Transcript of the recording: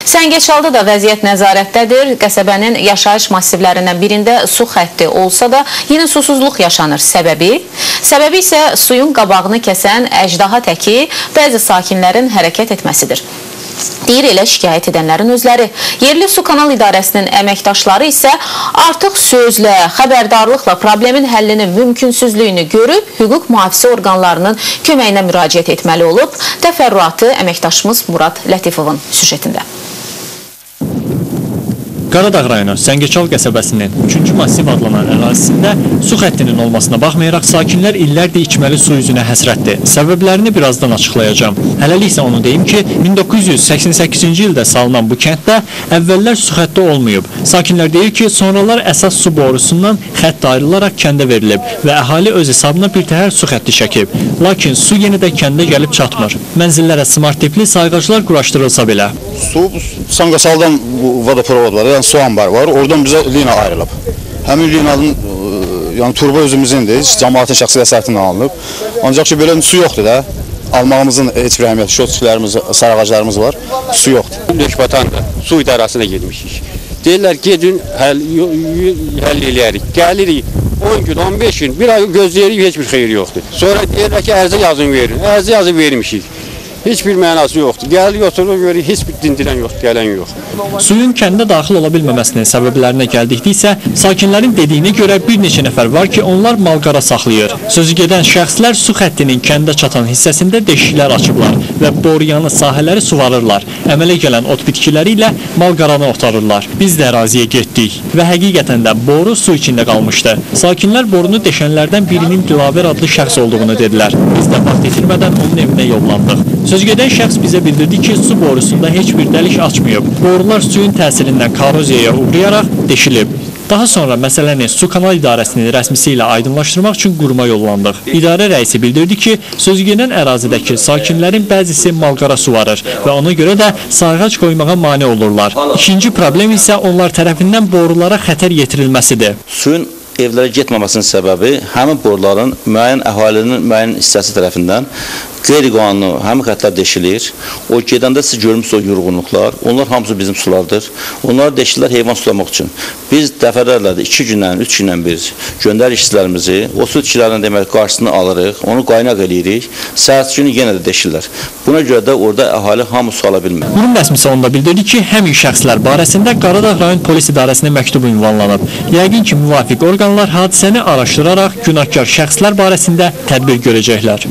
Səngəçalda da vəziyyət nəzarətdədir. Qəsəbənin yaşayış massivlərindən birində su xətti olsa da yine susuzluq yaşanır. Səbəbi isə suyun qabağını kəsən əjdaha təki bəzi sakinlərin hərəkət etməsidir. Deyir elə şikayət edənlərin özləri. Yerli Su Kanal İdarəsinin əməkdaşları isə artıq sözlə, xəbərdarlıqla problemin həllinin mümkünsüzlüyünü görüb, hüquq mühafizə orqanlarının köməyinə müraciət etməli olub. Təfərrüatı əməkdaşımız Murad Lətifovun süjetində. Qaradağ rayonu Səngəçal qəsəbəsinin 3-cü massiv adlanan ərazisində su xəttinin olmasına baxmayaraq sakinlər illərdir içməli su üzünə həsrətdir. Səbəblərini birazdan açıqlayacağım. Hələlik isə onu deyim ki, 1988-ci ildə salınan bu kənddə əvvəllər su xətti olmayıb. Sakinlər deyir ki, sonralar əsas su borusundan xətt ayrılaraq kəndə verilib və əhali öz hesabına bir təhər su xətti çəkib. Lakin su yenə də kəndə gəlib çatmır. Mənzillərə smart tipli sayğaclar quraşdırılsa belə. Su Səngəçaldan vodoprovod var, yəni su ambarı var. Oradan bizə lina ayrılıb. Həmin linanın yəni turba özümüzündir, cəmaatın şəxsi vəsaitindən alınıb. Ancaq ki, belə su yoxdur da. Almağımızın heç bir əhəmiyyəti, şotçilərimiz, sarıqaclarımız var. Su yoxdur. Döşbatandır. Su idarəsində getmişik. Deyirlər, gedin, həll eləyərik. Gəlirik. 10 gün, 15 gün, bir ay gözləyirik, heç bir xeyir yoxdur. Sonra deyirlər ki, ərzə yazın verin. Ərzə yazın vermişik. Heç bir mənası yoxdur. Gəlir, oturur, görür, heç bir dindirən yoxdur, gələn yox. Suyun kəndə daxil ola bilməməsinin səbəblərinə gəldikdə isə sakinlərin dediyinə görə bir neçə nəfər var ki, onlar malqara saxlayır. Sözü gedən şəxslər su xəttinin kəndə çatan hissəsində deşiklər açıblar və boruyanı sahələri suvarırlar. Əmələ gələn ot bitkiləri ilə malqaranı otarırlar. Biz də əraziyə getdik və həqiqətən də boru su içində qalmışdı. Sakinlər borunu deşənlərdən birinin Dilavər adlı şəxs olduğunu dedilər. Biz də vaxt itirmədən onun evinə yollandıq. Sözgedən şəxs bizə bildirdi ki, su borusunda heç bir dəlik açmayıb. Borular suyun təsirindən koroziyaya uğrayaraq deşilib. Daha sonra məsələni Su Kanal İdarəsinin rəsmisi ilə aydınlaşdırmaq üçün quruma yollandıq. İdarə rəisi bildirdi ki, sözgedən ərazidəki sakinlərin bəzisi malqara suvarır və ona görə də sayğac qoymağa mane olurlar. İkinci problem isə onlar tərəfindən borulara xətər yetirilməsidir. Suyun evlərə getməməsinin səbəbi həmin boruların müəyyən əhalinin müəyyən hissəsi tərəfindən qeyri-qanuni həmin xəttlər deşilir. O gedəndə siz görmüsünüz o yorğunluqlar. Onlar hamısı bizim sulardır. Onları deşirlər heyvan sulamaq üçün. Biz dəfələrlə də 2 gündən, 3 gündən bir göndərik işçilərimizi. O su itkilərinin demək qarşısını alırıq, onu qaynaq eləyirik. Səhərsi günü yenə də deşirlər. Buna görə də orada əhali hamı su ala bilmir. Qurum rəsmisi onda bildirdi ki, həmin şəxslər barəsində Qaradağ rayon polis idarəsinə məktub ünvanlanıb. Yəqin ki, müvafiq orqanlar hadisəni araşdıraraq günahkar şəxslər barəsində tədbir görəcəklər.